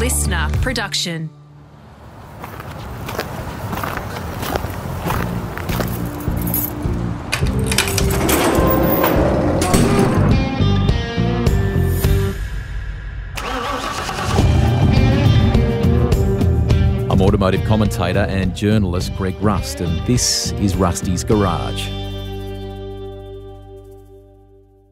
listener production. I'm automotive commentator and journalist Greg Rust, and this is Rusty's Garage.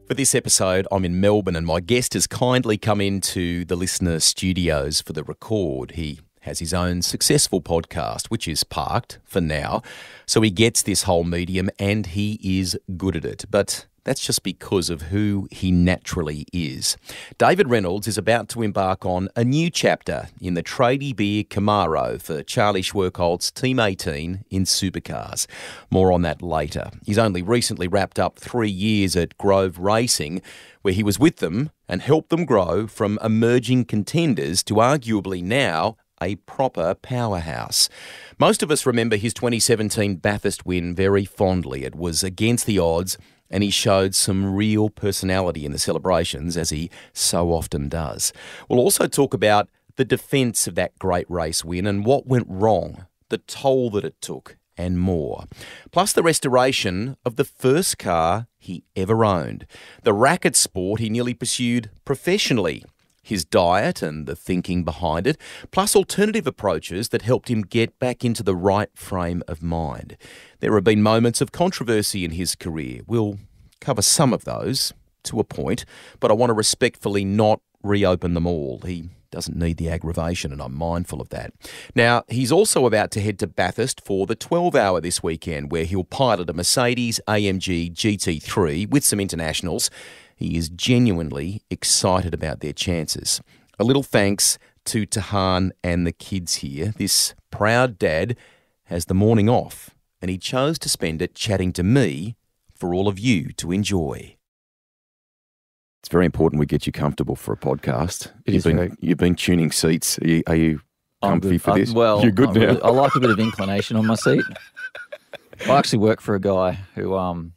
For this episode, I'm in Melbourne and my guest has kindly come into the listener studios for the record. He has his own successful podcast, which is parked for now, so he gets this whole medium and he is good at it. But that's just because of who he naturally is. David Reynolds is about to embark on a new chapter in the tradie beer Camaro for Charlie Schwerkolt's Team 18 in Supercars. More on that later. He's only recently wrapped up 3 years at Grove Racing, where he was with them and helped them grow from emerging contenders to arguably now a proper powerhouse. Most of us remember his 2017 Bathurst win very fondly. It was against the odds, and he showed some real personality in the celebrations, as he so often does. We'll also talk about the defence of that great race win and what went wrong, the toll that it took, and more. Plus the restoration of the first car he ever owned, the racket sport he nearly pursued professionally, his diet and the thinking behind it, plus alternative approaches that helped him get back into the right frame of mind. There have been moments of controversy in his career. We'll cover some of those to a point, but I want to respectfully not reopen them all. He doesn't need the aggravation, and I'm mindful of that. Now, he's also about to head to Bathurst for the 12-hour this weekend, where he'll pilot a Mercedes AMG GT3 with some internationals. He is genuinely excited about their chances. A little thanks to Tahan and the kids here. This proud dad has the morning off, and he chose to spend it chatting to me for all of you to enjoy. It's very important we get you comfortable for a podcast. You've been tuning seats. Are you comfy for this? Well, you're good now. I like a bit of inclination on my seat. I actually work for a guy who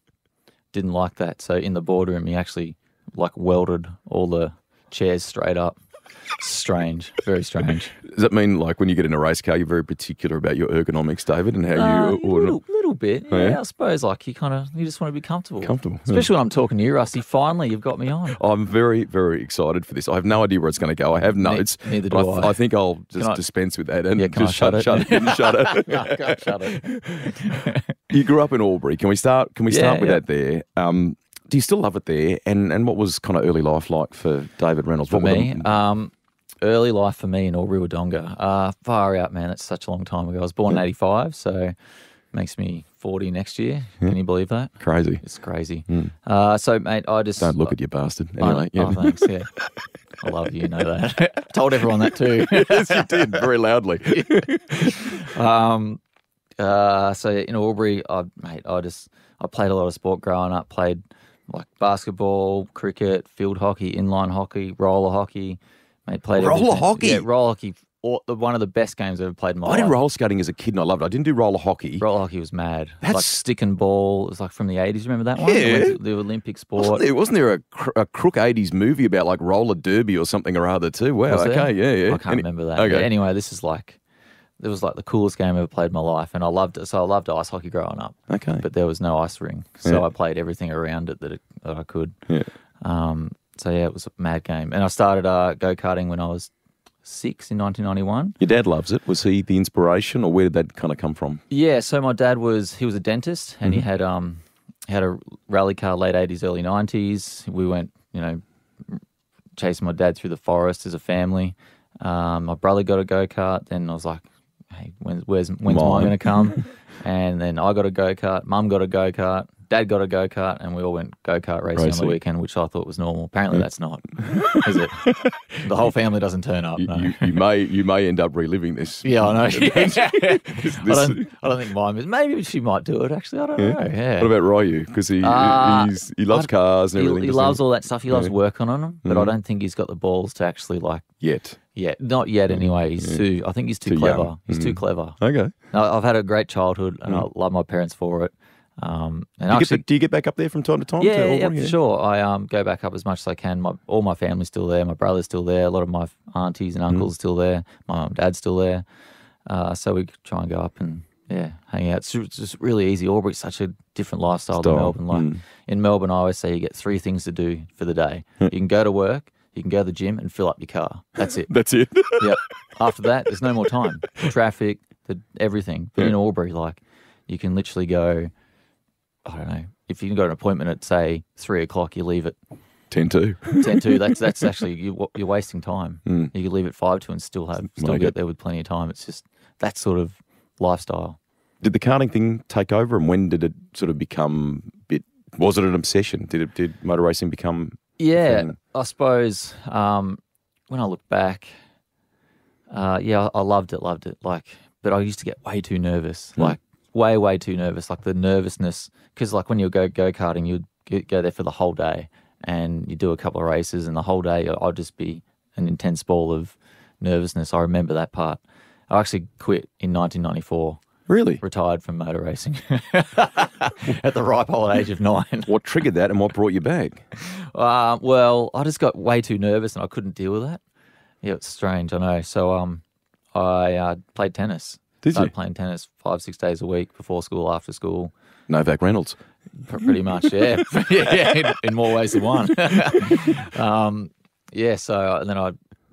didn't like that. So in the boardroom, he actually welded all the chairs straight up. Strange, very strange. Does that mean when you get in a race car, you're very particular about your ergonomics, David, and how you? Little bit, yeah. I suppose you just want to be comfortable. Especially when I'm talking to you, Rusty. Finally, you've got me on. I'm very, very excited for this. I have no idea where it's going to go. I have notes. Neither do I. I think I'll just dispense with that and just shut it. Shut it. No, can't shut it. You grew up in Albury. Can we start with that there? Do you still love it there? And what was kind of early life like for David Reynolds? For me, early life for me in Albury Wodonga, far out, man. It's such a long time ago. I was born in 85, so makes me 40 next year. Can you believe that? Crazy. It's crazy. So, mate, I just... Don't look at you, bastard. Anyway, Oh, thanks, yeah. I love you know that. Told everyone that too. Yes, you did, very loudly. So in Albury, I played a lot of sport growing up, played basketball, cricket, field hockey, inline hockey, roller hockey. Played roller everything. hockey? Yeah, roller hockey. One of the best games I've ever played in my life. I did roller skating as a kid and I loved it. I didn't do roller hockey. Roller hockey was mad. That's stick and ball. It was from the 80s. Remember that one? Yeah. The Olympic sport. Wasn't there a crook 80s movie about roller derby or something or other too? Wow, okay, yeah. I can't remember that. Okay. But anyway, this is it was the coolest game I ever played in my life, and I loved it. So I loved ice hockey growing up. Okay. But there was no ice ring, so I played everything around it that I could. Yeah. So yeah, it was a mad game. And I started go-karting when I was 6 in 1991. Your dad loves it. Was he the inspiration, or where did that kind of come from? Yeah, so my dad was a dentist, and he had a rally car late 80s, early 90s. We went, chasing my dad through the forest as a family. My brother got a go-kart, then I was like, hey, when's mine going to come? And then I got a go-kart, Mum got a go-kart, Dad got a go-kart, and we all went go-kart racing on the weekend, which I thought was normal. Apparently that's not, is it? The whole family doesn't turn up. No. You may end up reliving this. Yeah, I know. I don't think mine is. Maybe she might do it, actually. I don't know. Yeah. What about Ryu? Because he loves cars and everything. He loves all that stuff. He loves working on them, but I don't think he's got the balls to actually Yet. Yeah, not yet anyway. I think he's too clever. Young. He's too clever. Okay. I've had a great childhood and I love my parents for it. And do you get back up there from time to time? Yeah, for sure. I go back up as much as I can. All my family's still there. My brother's still there. A lot of my aunties and uncles still there. My mum and dad's still there. So we try and go up and, hang out. It's just really easy. Albury's such a different lifestyle than Melbourne. Like in Melbourne, I always say you get 3 things to do for the day. You can go to work, you can go to the gym and fill up your car. That's it. That's it. Yep. After that, there's no more time. The traffic, everything. But in Albury, like, you can literally go, I don't know, if you can go to an appointment at, say, 3 o'clock, you leave at 10:02. 10:02. That's actually, you're wasting time. You can leave at 5:02 and still get there with plenty of time. It's just that sort of lifestyle. Did the karting thing take over, and when did it sort of become was it an obsession? Did motor racing become I suppose when I look back, I loved it. Like, but I used to get way too nervous, like way too nervous. Like the nervousness, because like when you go karting, you'd go there for the whole day, and you do a couple of races, and the whole day I'd just be an intense ball of nervousness. I remember that part. I actually quit in 1994. Really? Retired from motor racing at the ripe old age of 9. What triggered that, and what brought you back? Well, I just got way too nervous and I couldn't deal with that. Yeah, it's strange, I know. So I played tennis. Started playing tennis 5-6 days a week, before school, after school. David Reynolds. Pretty much, yeah. in more ways than one. So and then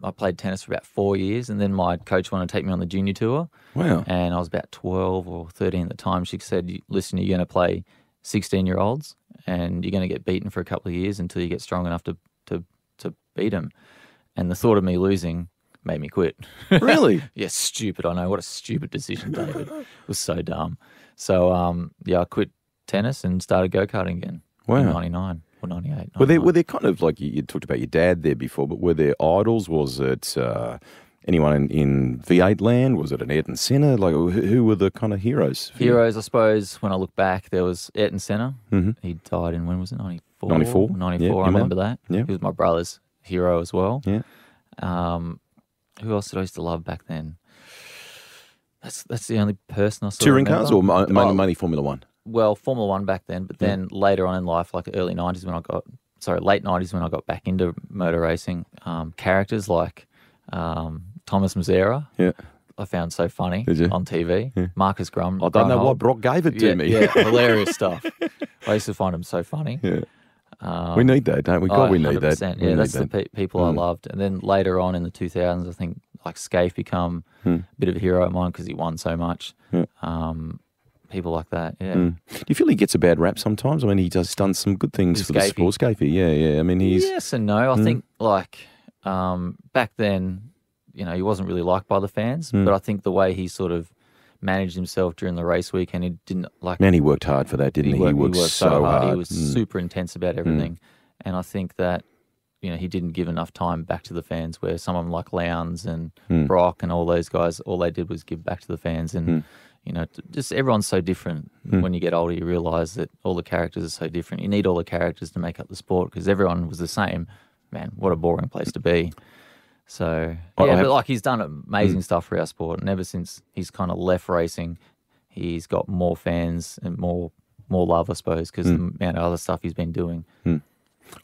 I played tennis for about 4 years, and then my coach wanted to take me on the junior tour. Wow. And I was about 12 or 13 at the time. She said, listen, you're going to play 16-year-olds and you're going to get beaten for a couple of years until you get strong enough to beat them. And the thought of me losing made me quit. Really? Yeah, stupid. I know. What a stupid decision, David. It was so dumb. So, I quit tennis and started go-karting again in 99 or 98. Were there kind of, like you talked about your dad there before, but were there idols? Was it anyone in V8 land? Was it an Ayrton Senna? Like, who were the kind of heroes? Heroes, I suppose, when I look back, there was Ayrton Senna. Mm-hmm. He died in, when was it, 94? 94. 94, yeah, I remember that. Yeah. He was my brother's hero as well. Yeah. Who else did I used to love back then? That's the only person I saw. Touring cars or mainly Formula One? Well, Formula One back then, but then later on in life, like the late 90s when I got back into motor racing, characters like Thomas Mazzera, I found so funny on TV. Yeah. Marcus Grum. I don't know why Brock gave it to me. Yeah, hilarious stuff. I used to find him so funny. Yeah. We need that, don't we? God, we need that. Yeah, that's the people I loved. And then later on in the 2000s, I think like Scaife become a bit of a hero of mine because he won so much. Yeah. People like that, yeah. Do you feel he gets a bad rap sometimes? I mean, he's done some good things for the sport. Scaife, yeah. I mean, he's... Yes and no. I think, like, back then, he wasn't really liked by the fans, but I think the way he sort of managed himself during the race week, and he didn't like... Man, he worked hard for that, didn't he? He worked so hard. He was super intense about everything. And I think that, he didn't give enough time back to the fans, where someone like Lowndes and Brock and all those guys, all they did was give back to the fans. And, just everyone's so different. When you get older, you realise that all the characters are so different. You need all the characters to make up the sport, because everyone was the same. Man, what a boring place to be. So, but like he's done amazing stuff for our sport, and ever since he's kind of left racing, he's got more fans and more love, I suppose, because the amount of other stuff he's been doing.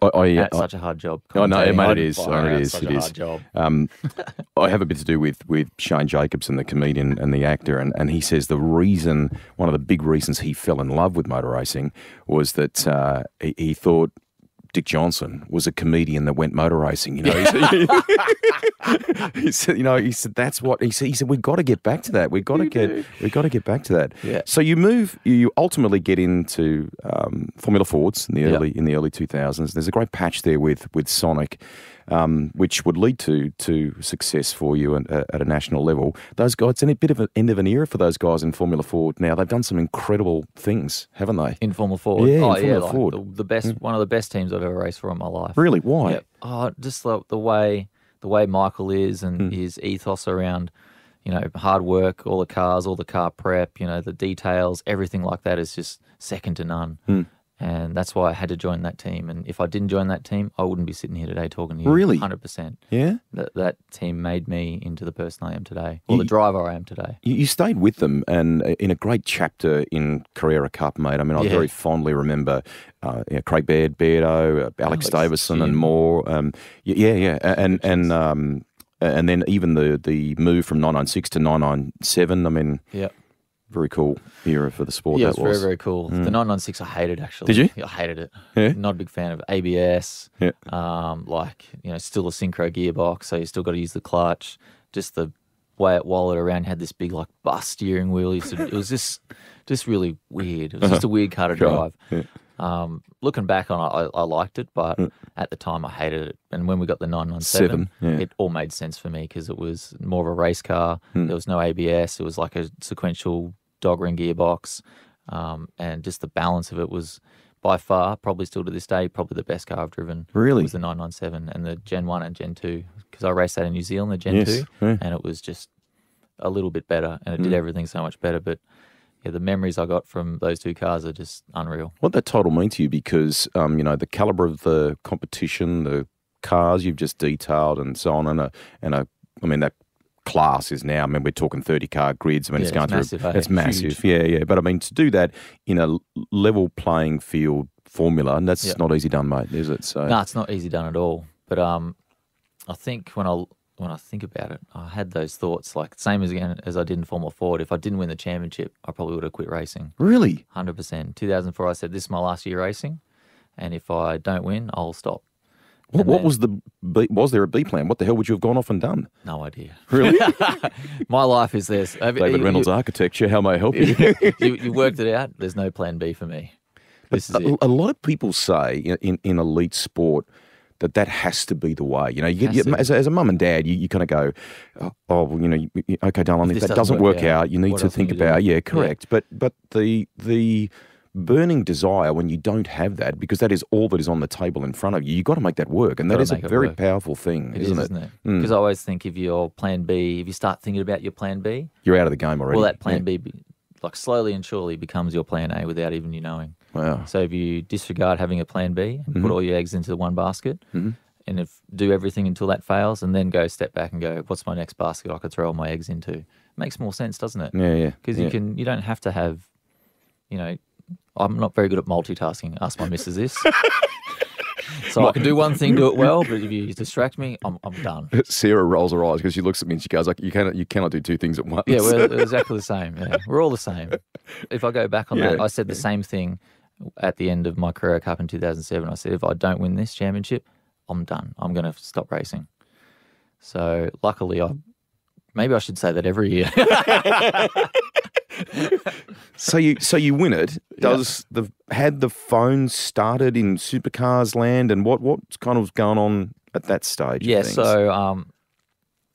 It's such a hard job. I know, mate, it is. Such a hard job. I have a bit to do with Shane Jacobson, the comedian and the actor, and he says one of the big reasons he fell in love with motor racing was that he thought Dick Johnson was a comedian that went motor racing. He said that's what he said. He said we've got to get back to that. We've got to get back to that. Yeah. So you ultimately get into Formula Fords in the early 2000s. There's a great patch there with Sonic, which would lead to success for you at a national level. Those guys, it's a bit of an end of an era for those guys in Formula Ford. Now they've done some incredible things, haven't they? In Formula Ford, Formula Ford, the best, one of the best teams I've ever raced for in my life. Really? Why? Yeah. Just the way Michael is, and his ethos around, hard work, all the cars, all the car prep, the details, everything like that is just second to none. And that's why I had to join that team. And if I didn't join that team, I wouldn't be sitting here today talking to you. Really? 100%. Yeah? That team made me into the person I am today, or the driver I am today. You stayed with them, and in a great chapter in Carrera Cup, mate. I mean, I very fondly remember Craig Beardo, Alex Davison, and more. And And then even the move from 996 to 997, I mean, yeah, very cool era for the sport. yeah, that it's very, very cool. The 996 I hated, actually. Did you? Yeah, I hated it. Yeah. Not a big fan of ABS. Yeah. Still a synchro gearbox, so you still got to use the clutch. Just the way it wallowed around, had this big like bus steering wheel. It was just really weird. It was just a weird car to drive. Yeah. Looking back on it, I liked it, but at the time I hated it. And when we got the 997, it all made sense for me because it was more of a race car. There was no ABS. It was like a sequential dog ring gearbox, and just the balance of it was by far, probably still to this day, probably the best car I've driven. Really? Was the 997 and the Gen 1 and Gen 2, because I raced that in New Zealand, the Gen 2, and it was just a little bit better, and it did everything so much better. But yeah, the memories I got from those two cars are just unreal. What that title mean to you? Because the caliber of the competition, the cars you've just detailed, and so on, that class is now. I mean, we're talking 30-car grids. I mean, it's going massive, through. It's massive. Yeah. But I mean, to do that in a level playing field formula, and that's not easy done, mate, is it? So no, it's not easy done at all. But I think when I think about it, I had those thoughts, like same as I did in Formula Ford. If I didn't win the championship, I probably would have quit racing. Really? 100%. 2004, I said, this is my last year racing, and if I don't win, I'll stop. Was there a B plan? What the hell would you have gone off and done? No idea. Really? My life is this. David Reynolds Architecture, how may I help you? You worked it out. There's no plan B for me. This is it. A lot of people say in elite sport that has to be the way. As a mum and dad, you kind of go, okay, darling, if that doesn't work out, you need to think about, correct. Yeah. But the burning desire when you don't have that, because that is all that is on the table in front of you, you've got to make that work. And that is a very powerful thing, isn't it? Because I always think if your plan B, if you start thinking about your plan B, you're out of the game already. Well, that plan B, like slowly and surely becomes your plan A without even you knowing. Wow. So if you disregard having a plan B and put all your eggs into one basket, and do everything until that fails, and then go step back and go, what's my next basket I could throw all my eggs into? It makes more sense, doesn't it? Yeah. Because you don't have to have, I'm not very good at multitasking. Ask my missus this. So I can do one thing, do it well, but if you distract me, I'm done. Sarah rolls her eyes because she looks at me and she goes, like, you cannot do two things at once. Yeah, we're exactly the same. Yeah. We're all the same. If I go back on that, I said the same thing at the end of my Carrera Cup in 2007. I said, if I don't win this championship, I'm done. I'm going to stop racing. So luckily, maybe I should say that every year. So you win it. Had the phone started in Supercars land, and what's kind of going on at that stage? Yeah, of things? so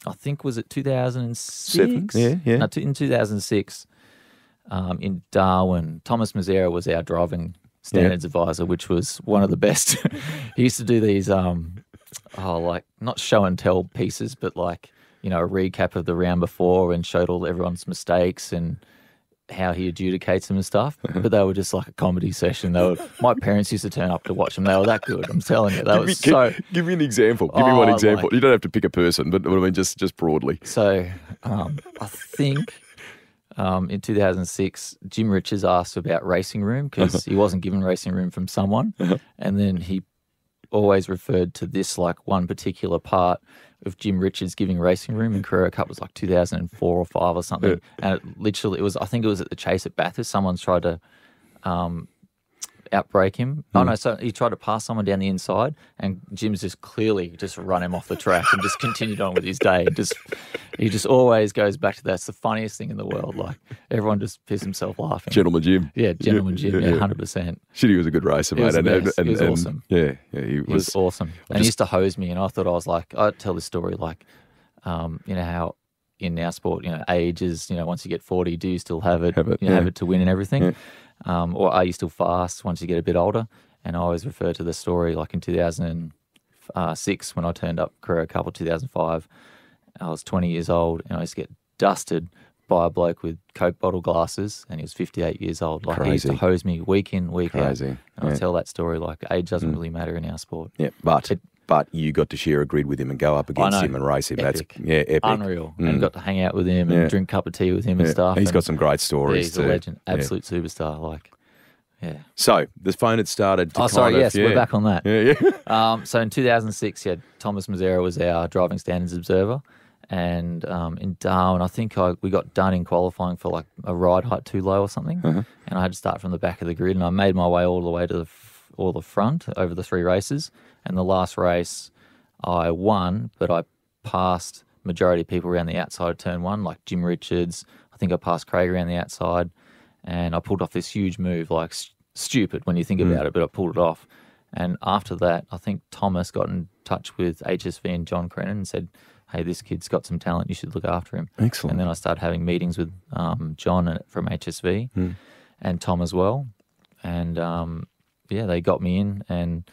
I think was it 2006? Yeah. No, in 2006, in Darwin, Thomas Mazzera was our driving standards advisor, which was one of the best. He used to do these like not show and tell pieces, but like a recap of the round before, and showed everyone's mistakes and how he adjudicates them and stuff. But they were just like a comedy session. My parents used to turn up to watch them. They were that good. I'm telling you, give me an example. Give me one example. You don't have to pick a person, but I mean just broadly. So I think in 2006, Jim Richards asked about racing room because he wasn't given racing room from someone, and then he always referred to this like one particular part of Jim Richards giving racing room in Carrera Cup was like 2004 or 5 or something. And I think it was at the chase at Bathurst. Someone's tried to outbrake him. Oh no, so he tried to pass someone down the inside, and Jim's just clearly just run him off the track and just continued on with his day. He just always goes back to that. It's the funniest thing in the world. Like everyone just pissed himself laughing. Gentleman Jim. Yeah, Gentleman Jim. Yeah, 100%. Shit, he was a good racer, mate. He was awesome. Yeah, he was awesome. And he used to hose me, and I thought I'd tell this story like, how in our sport, age is, once you get 40, do you still have it? Have it to win and everything? Yeah. Or are you still fast once you get a bit older? And I always refer to the story like in 2006 when I turned up Carrera Cup, 2005. I was 20 years old, and I used to get dusted by a bloke with Coke bottle glasses, and he was 58 years old. Like he used to hose me week in, week out. And I tell that story like age doesn't really matter in our sport. Yeah, but you got to share a grid with him and go up against him and race him. Epic. That's epic. Unreal. And got to hang out with him and drink a cup of tea with him and stuff. He's got some great stories he's a legend, absolute superstar. Like Yeah. So the phone had started to we're back on that. Yeah. So in 2006, Thomas Mazzera was our driving standards observer. And in Darwin, I think we got done in qualifying for like a ride height too low or something. And I had to start from the back of the grid, and I made my way all the way to the front over the 3 races. And the last race I won, but I passed majority of people around the outside of turn 1, like Jim Richards. I think I passed Craig around the outside, and I pulled off this huge move, like stupid when you think about it, but I pulled it off. And after that, I think Thomas got in touch with HSV and John Crennan and said, hey, this kid's got some talent, you should look after him. Excellent. And then I started having meetings with John from HSV and Tom as well. And, they got me in, and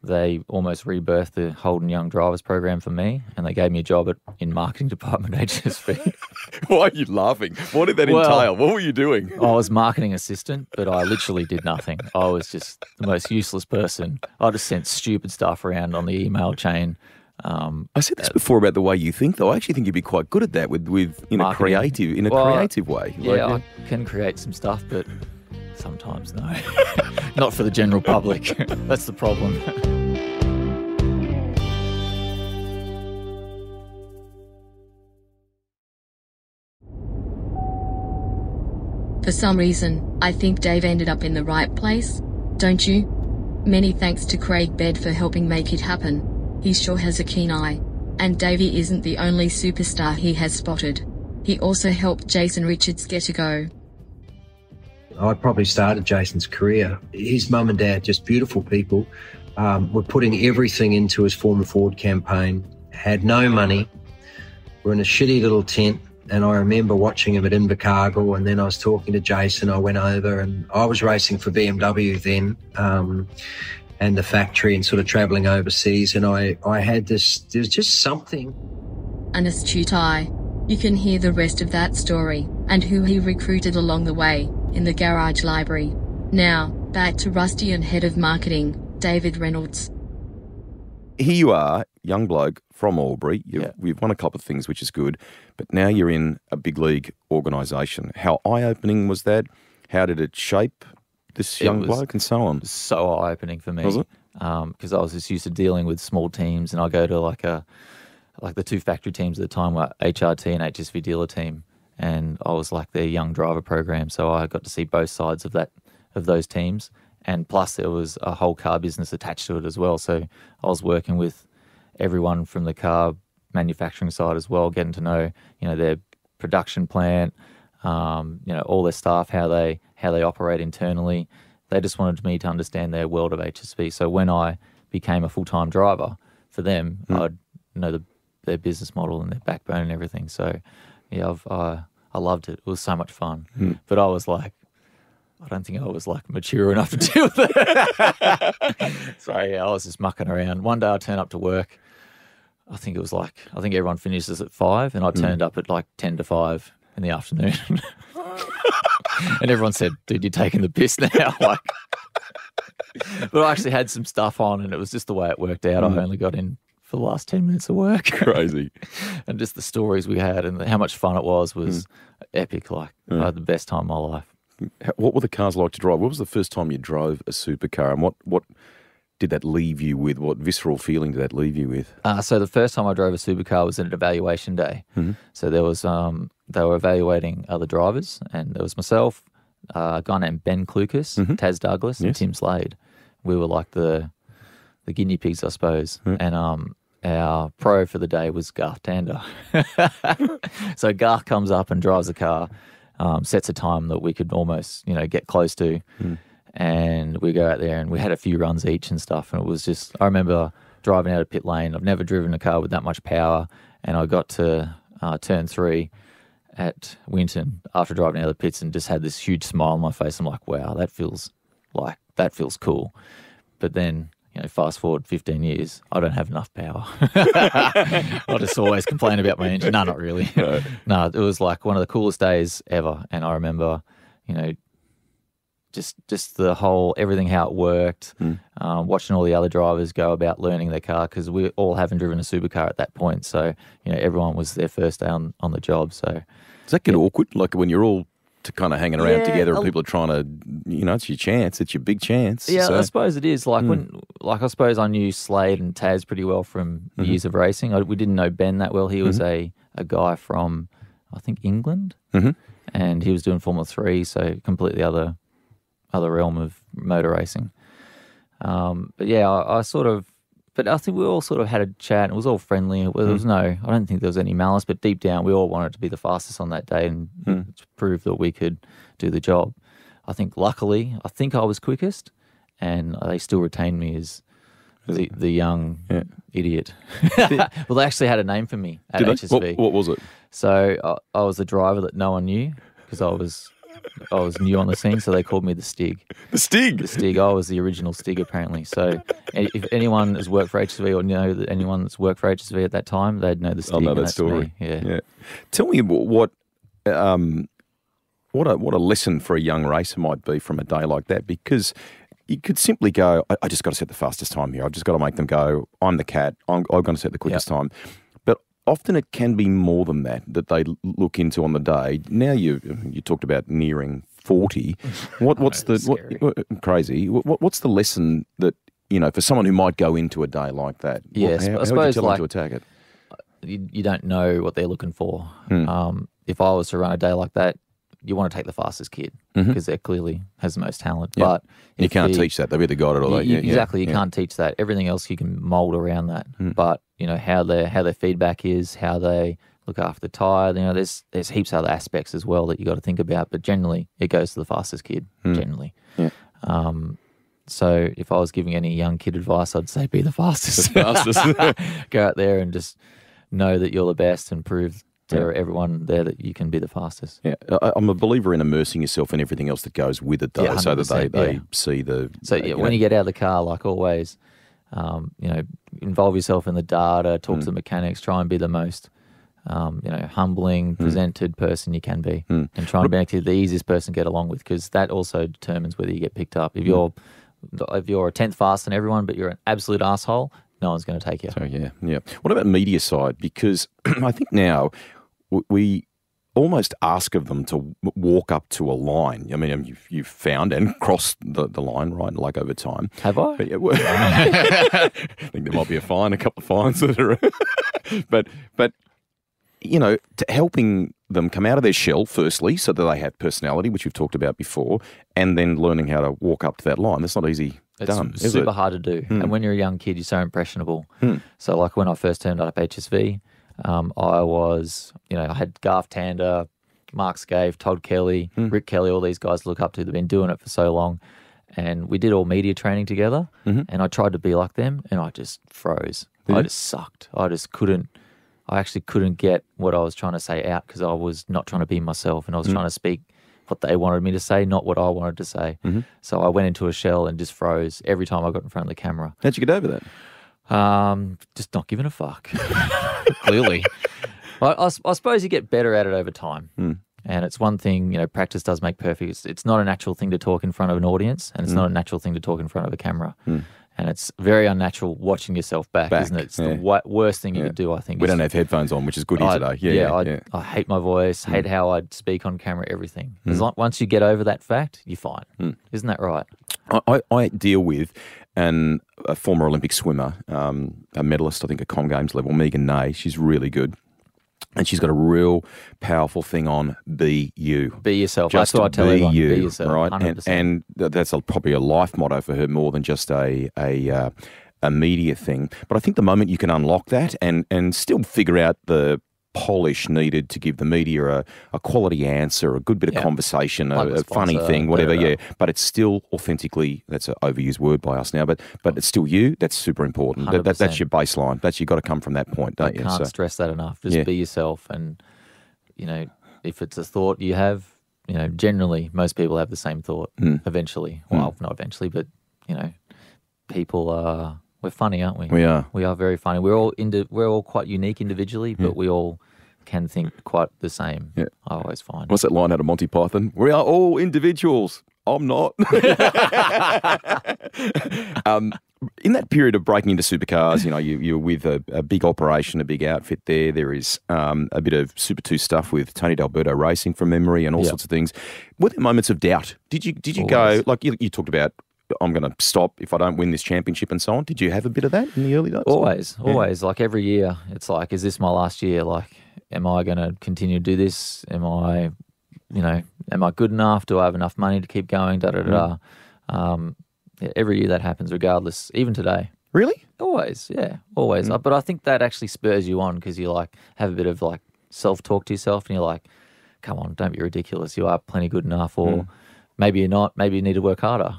they almost rebirthed the Holden Young Drivers program for me, and they gave me a job in marketing department at HSV. Why are you laughing? What did that entail? What were you doing? I was marketing assistant, but I literally did nothing. I was just the most useless person. I just sent stupid stuff around on the email chain. I said this before about the way you think, though. I actually think you'd be quite good at that with in a creative way. Yeah, I can create some stuff, but sometimes no, not for the general public. That's the problem. For some reason, I think Dave ended up in the right place, don't you? Many thanks to Craig Bed for helping make it happen. He sure has a keen eye. And Davey isn't the only superstar he has spotted. He also helped Jason Richards get a go. I probably started Jason's career. His mum and dad, just beautiful people, were putting everything into his Form Forward campaign, had no money, were in a shitty little tent. And I remember watching him at Invercargill, and then I was talking to Jason. I went over, and I was racing for BMW then, and the factory, and sort of travelling overseas. And I had this, there was just something. An astute eye. You can hear the rest of that story, and who he recruited along the way, in the garage library. Now, back to Rusty and head of marketing, David Reynolds. Here you are, young bloke from Albury. You've won a couple of things, which is good, but now you're in a big league organisation. How eye-opening was that? How did it shape this young bloke and so on? So eye-opening for me. Was it? Because I was just used to dealing with small teams, and I go to like the 2 factory teams at the time were HRT and HSV dealer team, and I was like their young driver program, so I got to see both sides of those teams. And plus there was a whole car business attached to it as well. So I was working with everyone from the car manufacturing side as well, getting to know, their production plant, all their staff, how they operate internally. They just wanted me to understand their world of HSV. So when I became a full-time driver for them, I'd know their business model and their backbone and everything. So I loved it. It was so much fun. But I was like, I don't think I was like mature enough to deal with it. So I was just mucking around. One day I turned up to work. I think everyone finishes at 5, and I turned up at like 10 to 5 in the afternoon. And everyone said, dude, you're taking the piss now. But I actually had some stuff on, and it was just the way it worked out. I only got in for the last 10 minutes of work. Crazy. And just the stories we had and how much fun it was epic. I had the best time of my life. What were the cars like to drive? What was the first time you drove a supercar, and what did that leave you with? What visceral feeling did that leave you with? So the first time I drove a supercar was at an evaluation day. So there was they were evaluating other drivers, and there was myself, a guy named Ben Klukas, Taz Douglas, and Tim Slade. We were like the guinea pigs, I suppose. And our pro for the day was Garth Tander. So Garth comes up and drives the car. Sets a time that we could almost, get close to. And we go out there, and we had a few runs each and stuff. And it was just, I remember driving out of pit lane. I've never driven a car with that much power. And I got to turn 3 at Winton after driving out of the pits and just had this huge smile on my face. I'm like, wow, that feels cool. But then, fast forward 15 years, I don't have enough power. I just always complain about my engine. No, not really. No, it was like one of the coolest days ever. And I remember, just the whole, everything, how it worked, watching all the other drivers go about learning their car, because we all haven't driven a supercar at that point. So, everyone was their first day on the job. So does that get awkward? Like when you're all to kind of hanging around Yeah, together, and people are trying to, it's your chance. It's your big chance. Yeah, So, I suppose it is. Like I suppose I knew Slade and Taz pretty well from years of racing. We didn't know Ben that well. He was a guy from, I think, England, and he was doing Formula 3, so completely other realm of motor racing. But yeah, but I think we all sort of had a chat. It was all friendly. There was I don't think there was any malice, but deep down we all wanted to be the fastest on that day and to prove that we could do the job. I think luckily, I was quickest, and they still retained me as the young idiot. Well, they actually had a name for me at HSV. What was it? So I was the driver that no one knew because I was new on the scene, so they called me the Stig. The Stig? The Stig. I was the original Stig, apparently. So if anyone has worked for HSV or know that anyone that's worked for HSV at that time, they'd know the Stig. I know that that's story. Me. Yeah. Tell me what a lesson for a young racer might be from a day like that, because you could simply go, I just got to set the fastest time here. I've just got to make them go, I'm the cat. I'm going to set the quickest time. But often it can be more than that they look into on the day. Now you talked about nearing 40. What's crazy? What's the lesson that, for someone who might go into a day like that? Yes, how I would suppose you tell them to attack it? You don't know what they're looking for. If I was to run a day like that, you want to take the fastest kid because they clearly has the most talent. Yeah. But you can't teach that. They've either got it or they... Exactly. You can't teach that. Everything else you can mould around that. But, how their feedback is, how they look after the tyre, there's heaps of other aspects as well that you got to think about. But generally, it goes to the fastest kid, generally. Yeah. So if I was giving any young kid advice, I'd say be the fastest. Go out there and just know that you're the best and prove to everyone there that you can be the fastest. Yeah, I'm a believer in immersing yourself in everything else that goes with it, though, so that they see the... So when you get out of the car, like always, involve yourself in the data, talk to the mechanics, try and be the most, humbling, presented person you can be, and try and be the easiest person to get along with, because that also determines whether you get picked up. If you're a 10th faster than everyone, but you're an absolute asshole, no one's going to take you. So, yeah. What about media side? Because I think now we almost ask of them to walk up to a line. I mean, you've found and crossed the line, right, like over time. Have I? But, I think there might be a couple of fines that are... but helping them come out of their shell, firstly, so that they have personality, which we've talked about before, and then learning how to walk up to that line. That's not easy done, It's super hard to do. And when you're a young kid, you're so impressionable. So like when I first turned up HSV, I had Garth Tander, Mark Scaife, Todd Kelly, Rick Kelly, all these guys to look up to. They've been doing it for so long. And we did all media training together, and I tried to be like them, and I just froze. I just sucked. I actually couldn't get what I was trying to say out because I was not trying to be myself, and I was trying to speak what they wanted me to say, not what I wanted to say. So I went into a shell and just froze every time I got in front of the camera. How'd you get over that? Just not giving a fuck. Clearly. I suppose you get better at it over time. And it's one thing, practice does make perfect. It's not a natural thing to talk in front of an audience, and it's not a natural thing to talk in front of a camera. And it's very unnatural watching yourself back, isn't it? It's the worst thing you could do, I think. We don't have headphones on, which is good here today. I hate my voice, hate how I speak on camera, everything. Once you get over that fact, you're fine. Isn't that right? I deal with a former Olympic swimmer, a medalist, I think, at Com Games level, Megan Ney. She's really good. And she's got a real powerful thing on be you. Be yourself. Just that's what I tell everyone. You, be yourself, right? 100%. And that's probably a life motto for her more than just a media thing. But I think the moment you can unlock that and still figure out the polish needed to give the media a quality answer, a good bit of conversation, a funny thing, whatever, but it's still authentically, that's an overused word by us now, but it's still you. That's super important. That's your baseline. You've got to come from that point, don't you? I can't stress that enough. Just be yourself, and, if it's a thought you have, generally most people have the same thought eventually. Well, not eventually, but, people are... We're funny, aren't we? We are. We are very funny. We're all quite unique individually, but we all can think quite the same. Yeah. I always find. What's that line out of Monty Python? We are all individuals. I'm not. In that period of breaking into supercars, you're with a big operation, a big outfit there. There is a bit of Super 2 stuff with Tony D'Alberto Racing from memory and all sorts of things. Were there moments of doubt? Did you go, like you talked about, I'm going to stop if I don't win this championship and so on? Did you have a bit of that in the early days? Always. Like every year, it's like, is this my last year? Like, am I going to continue to do this? Am I good enough? Do I have enough money to keep going? Every year that happens, regardless, even today. Really? Always, yeah, always. But I think that actually spurs you on because you like have a bit of like self-talk to yourself and you're like, come on, don't be ridiculous. You are plenty good enough, or maybe you're not. Maybe you need to work harder.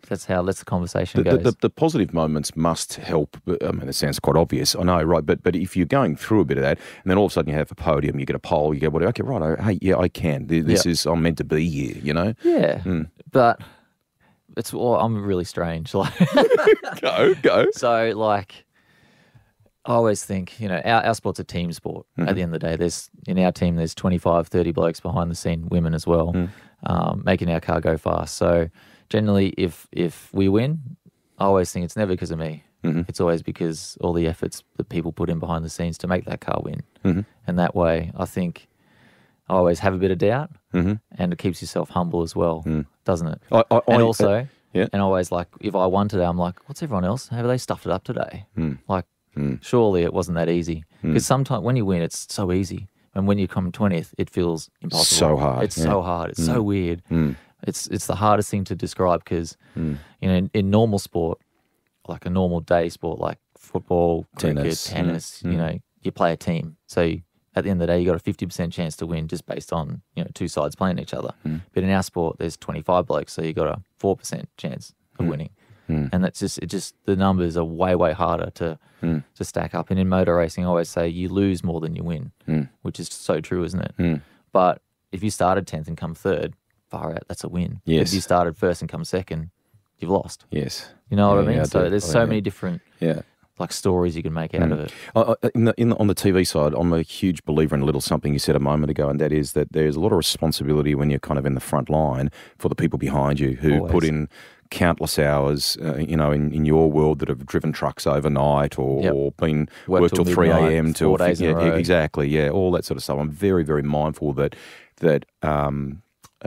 That's the conversation goes. The positive moments must help. I mean, it sounds quite obvious, I know, right? But if you're going through a bit of that, and then all of a sudden you have a podium, you get a pole, you go, whatever. Okay, right. Hey, yeah, I can. This is, I'm meant to be here, Yeah, but I'm really strange. Like, go. So, like, I always think, our sport's a team sport. At the end of the day, in our team, there's 25, 30 blokes behind the scene, women as well, making our car go fast. So, generally, if we win, I always think it's never because of me. It's always because all the efforts that people put in behind the scenes to make that car win. And that way, I think I always have a bit of doubt, and it keeps yourself humble as well, doesn't it? And always, like, if I won today, I'm like, what's everyone else? Have they stuffed it up today? Like, surely it wasn't that easy. Because sometimes when you win, it's so easy. And when you come 20th, it feels impossible. So hard. It's so hard. It's so weird. It's the hardest thing to describe because, in normal sport, like a normal day sport, like football, cricket, tennis, you play a team. So at the end of the day, you got a 50% chance to win just based on, two sides playing each other. But in our sport, there's 25 blokes, so you got a 4% chance of winning. And that's just the numbers are way, way harder to stack up. And in motor racing, I always say you lose more than you win, which is so true, isn't it? But if you started 10th and come third, far out, that's a win. Yes. If you started first and come second, you've lost. Yes. You know what I mean? Yeah, So there's so many different like stories you can make out of it. On the TV side, I'm a huge believer in a little something you said a moment ago, and that is that there's a lot of responsibility when you're kind of in the front line for the people behind you who put in countless hours, in your world that have driven trucks overnight or been worked till 3 a.m. till 4 days in a row. Exactly, all that sort of stuff. I'm very, very mindful that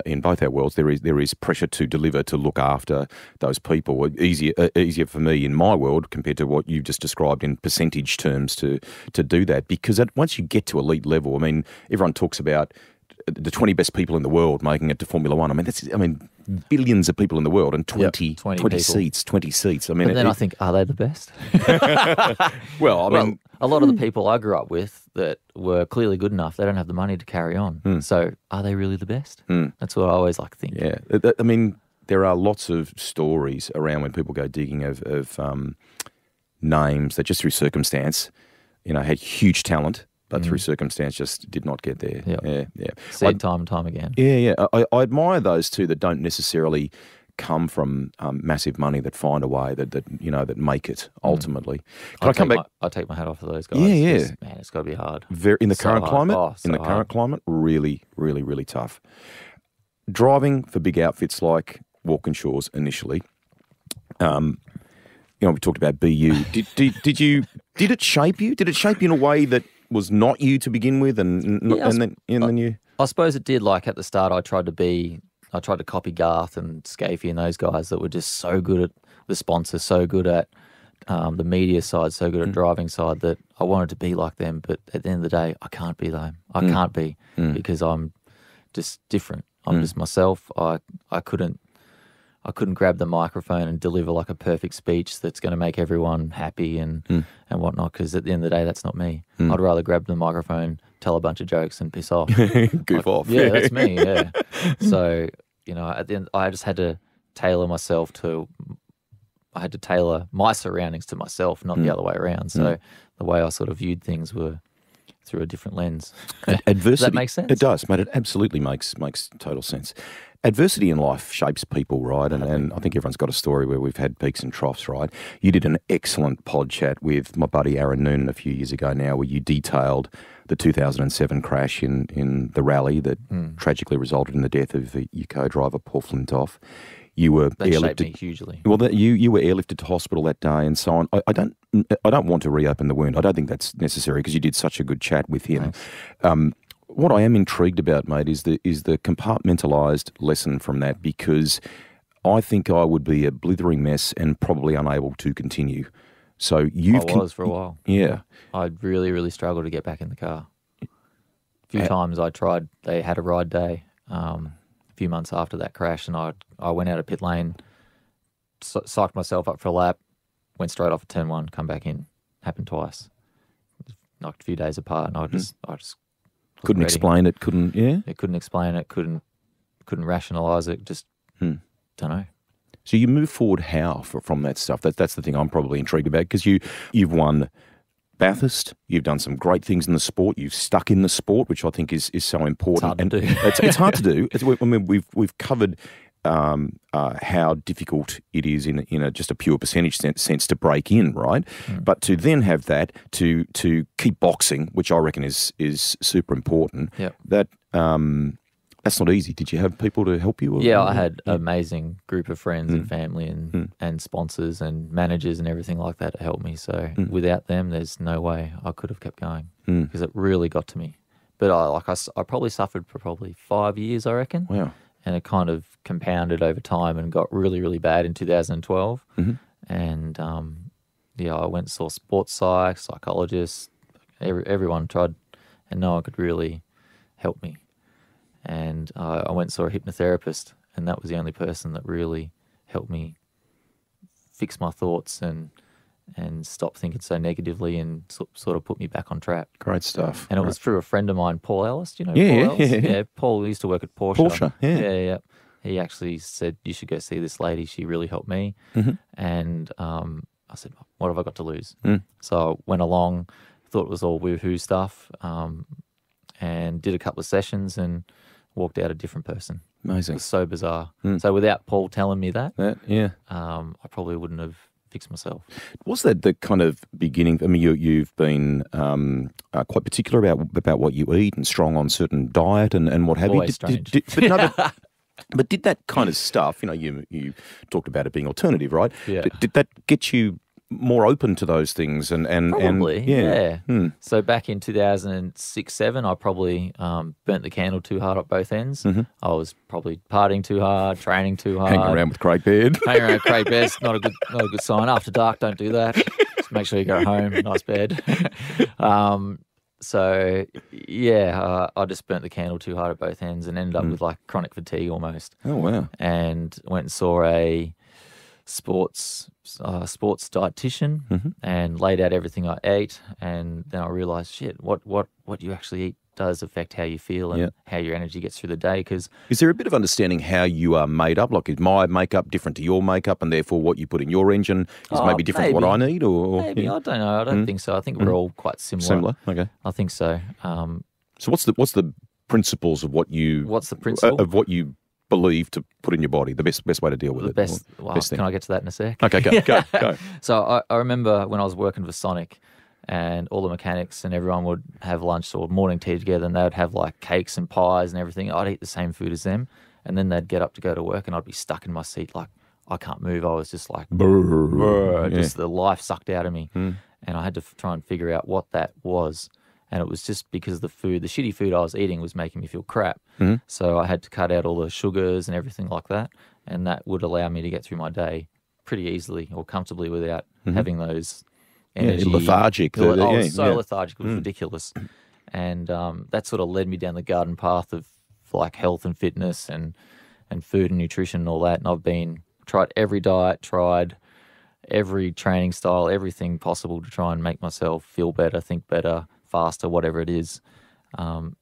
in both our worlds, there is pressure to deliver, to look after those people. Easier for me in my world compared to what you've just described in percentage terms to do that. Because once you get to elite level, I mean, everyone talks about the 20 best people in the world making it to Formula One. I mean, billions of people in the world and 20 seats. I mean, but then I think, are they the best? Well, I mean, a lot of the people I grew up with that were clearly good enough, they don't have the money to carry on. So are they really the best? That's what I always like to think. Yeah. I mean, there are lots of stories around when people go digging of names that just through circumstance, had huge talent, but through circumstance just did not get there. Yeah. Said time and time again. Yeah. I admire those too that don't necessarily come from massive money, that find a way that make it ultimately. Can I come back? I take my hat off to those guys. Yeah. Man, it's got to be hard. In the current climate, hard. climate, really, really, really tough. Driving for big outfits like Walkinshaw's initially. We talked about BU. Did it shape you? Did it shape you in a way that was not you to begin with, and then you? I suppose it did. Like at the start, I tried to copy Garth and Scafie and those guys that were just so good at the sponsors, so good at the media side, so good at driving side, that I wanted to be like them. But at the end of the day, I can't be them. I can't be because I'm just different. I'm just myself. I couldn't grab the microphone and deliver like a perfect speech that's going to make everyone happy and whatnot, because at the end of the day, that's not me. I'd rather grab the microphone, tell a bunch of jokes and piss off. Goof off. Yeah, that's me, yeah. So, at the end, I just had to tailor my surroundings to myself, not the other way around. So the way I sort of viewed things were through a different lens. Adversity. Does that make sense? It does, mate. It absolutely makes total sense. Adversity in life shapes people, right? And I think everyone's got a story where we've had peaks and troughs, right? You did an excellent pod chat with my buddy Aaron Noonan a few years ago now, where you detailed the 2007 crash in the rally that tragically resulted in the death of your co-driver, Paul Flintoff. you were That shaped airlifted. me hugely. Well, you were airlifted to hospital that day and so on. I don't want to reopen the wound. I don't think that's necessary because you did such a good chat with him. What I am intrigued about, mate, is the compartmentalised lesson from that, because I think I would be a blithering mess and probably unable to continue. So you've I was for a while. Yeah. I'd really, really struggled to get back in the car. A few times I tried. They had a ride day a few months after that crash, and I went out of pit lane, psyched myself up for a lap, went straight off at turn 1, come back in. Happened twice. Knocked a few days apart, and I just couldn't explain it. Couldn't couldn't explain it. Couldn't rationalise it. Just don't know. So you move forward how from that stuff? That's the thing I'm probably intrigued about, because you've won Bathurst, you've done some great things in the sport, you've stuck in the sport, which I think is so important. It's hard to do. It's hard to do. I mean, we've covered how difficult it is in just a pure percentage sense to break in, right? But to then have that to keep boxing, which I reckon is super important. Yep. That's not easy. Did you have people to help you? Yeah, I had an amazing group of friends and family and sponsors and managers and everything like that to help me. So without them, there's no way I could have kept going, because it really got to me. But I probably suffered for 5 years, I reckon. Wow. And it kind of compounded over time and got really, really bad in 2012. And I went and saw sports psychologists. Everyone tried, and no one could really help me. And I went and saw a hypnotherapist, and that was the only person that really helped me fix my thoughts and stop thinking so negatively and sort of put me back on track. Great stuff. And it was through a friend of mine, Paul Ellis. Do you know Paul Ellis? Yeah, Paul used to work at Porsche. Porsche, yeah. Yeah. He actually said, you should go see this lady. She really helped me. And I said, what have I got to lose? So I went along, thought it was all woohoo stuff, and did a couple of sessions and walked out a different person. Amazing. It was so bizarre. So without Paul telling me that, I probably wouldn't have fixed myself. Was that the kind of beginning? I mean, you've been quite particular about what you eat and strong on certain diet and what have Always you. strange. But did that kind of stuff, you talked about it being alternative, right? Yeah. Did that get you more open to those things? Probably, yeah. Hmm. So back in 2006-07, I probably burnt the candle too hard at both ends. I was probably partying too hard, training too hard. Hanging around with Craig Baird. Hanging around with Craig Baird, not a good sign. After dark, don't do that. Just make sure you go home, nice bed. I just burnt the candle too hard at both ends and ended up with like chronic fatigue almost. Oh, wow. And went and saw a sports dietitian and laid out everything I ate, and then I realised, what you actually eat does affect how you feel and how your energy gets through the day. Because is there a bit of understanding how you are made up? Like, is my makeup different to your makeup, and therefore what you put in your engine is maybe different to what I need? Or maybe I don't know. I don't think so. I think we're all quite similar. Similar, okay. I think so. So what's the principles of what you? What's the principle of what you believe to put in your body? The best way to deal with it. Best thing. Can I get to that in a sec? Okay, go. So I remember when I was working for Sonic, and all the mechanics and everyone would have lunch or morning tea together, and they would have like cakes and pies and everything. I'd eat the same food as them, and then they'd get up to go to work, and I'd be stuck in my seat like I can't move. I was just like, just the life sucked out of me, and I had to try and figure out what that was. And it was just because the shitty food I was eating was making me feel crap. So I had to cut out all the sugars and everything like that, and that would allow me to get through my day pretty easily or comfortably without having those energy. Lethargic. I was so lethargic, it was ridiculous. And that sort of led me down the garden path of like health and fitness and food and nutrition and all that. And I've tried every diet, tried every training style, everything possible to try and make myself feel better, think better, faster, whatever it is. And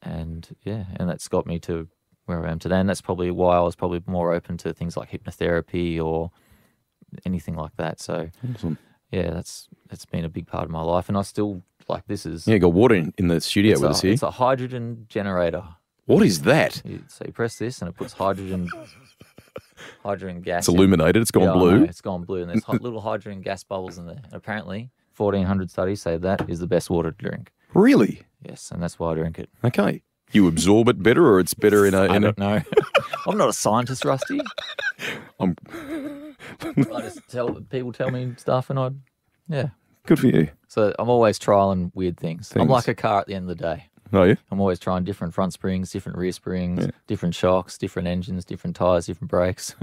that's got me to where I am today. And that's probably why I was probably more open to things like hypnotherapy or anything like that. So awesome. Yeah, that's been a big part of my life, and I still like this is. Yeah, you got water in the studio with us here. It's a hydrogen generator. What is that? So you press this, and it puts hydrogen gas. It's illuminated. It's gone blue. It's gone blue, and there's little hydrogen gas bubbles in there. And apparently, 1,400 studies say that is the best water to drink. Really? Yes, and that's why I drink it. Okay. You absorb it better, or it's better in a? I don't know. I'm not a scientist, Rusty. I'm I just people tell me stuff, and yeah. Good for you. So I'm always trialing weird things. I'm like a car at the end of the day. Oh, yeah? I'm always trying different front springs, different rear springs, different shocks, different engines, different tyres, different brakes,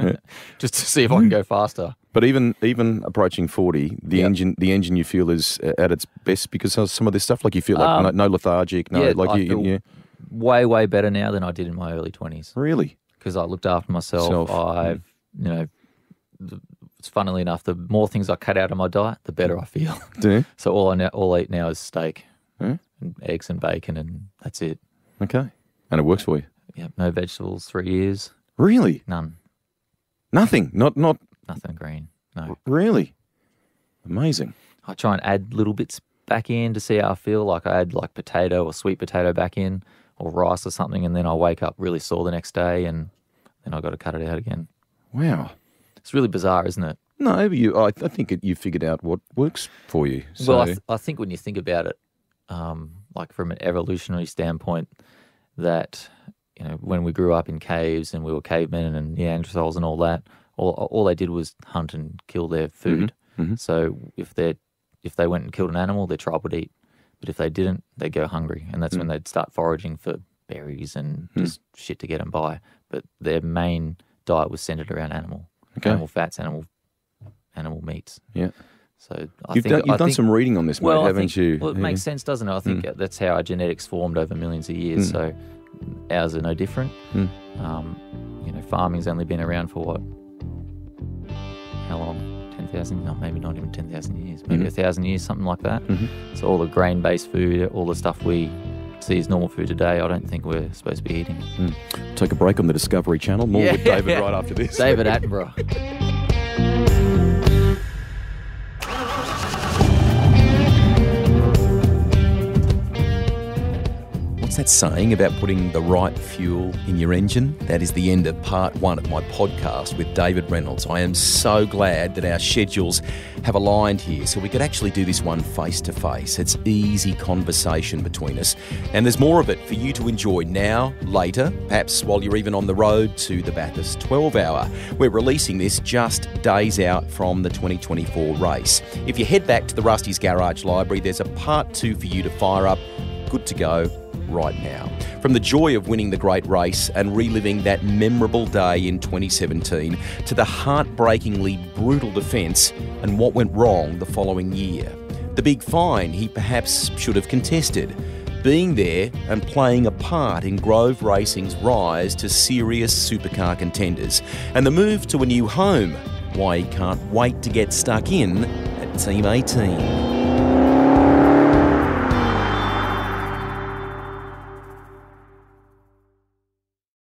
just to see if I can go faster. But even approaching 40, the engine you feel is at its best because of some of this stuff. Like you feel like no lethargic, I feel way better now than I did in my early 20s. Really? Because I looked after myself. It's funnily enough, the more things I cut out of my diet, the better I feel. Do you? So all I eat now is steak, and eggs and bacon, and that's it. Okay, and it works for you. Yeah, no vegetables, 3 years. Really? None. Nothing. Not Nothing green. No. Really? Amazing. I try and add little bits back in to see how I feel. Like I add like potato or sweet potato back in, or rice or something, and then I wake up really sore the next day, and then I've got to cut it out again. Wow. It's really bizarre, isn't it? No, but I think you figured out what works for you. So. Well, I think when you think about it, like from an evolutionary standpoint, that when we grew up in caves and we were cavemen and Neanderthals and all that, all they did was hunt and kill their food. Mm-hmm. So if they went and killed an animal, their tribe would eat. But if they didn't, they'd go hungry, and that's when they'd start foraging for berries and just shit to get them by. But their main diet was centered around animal fats, animal meats. Yeah. So you've done some reading on this, mate, haven't you? Well, it makes sense, doesn't it? I think that's how our genetics formed over millions of years. So ours are no different. Farming's only been around for what? How long? 10,000? No, maybe not even 10,000 years. Maybe 1,000 years, something like that. So all the grain-based food, all the stuff we see as normal food today, I don't think we're supposed to be eating. Take a break on the Discovery Channel. More with David right after this. David Attenborough. What's that saying about putting the right fuel in your engine? That is the end of part 1 of my podcast with David Reynolds. I am so glad that our schedules have aligned here so we could actually do this one face to face. It's easy conversation between us, and there's more of it for you to enjoy now, later, perhaps while you're even on the road to the Bathurst 12 Hour. We're releasing this just days out from the 2024 race. If you head back to the Rusty's Garage Library, there's a part 2 for you to fire up. Good to go right now. From the joy of winning the great race and reliving that memorable day in 2017 to the heartbreakingly brutal defence and what went wrong the following year. The big fine he perhaps should have contested. Being there and playing a part in Grove Racing's rise to serious supercar contenders. And the move to a new home. Why he can't wait to get stuck in at Team 18.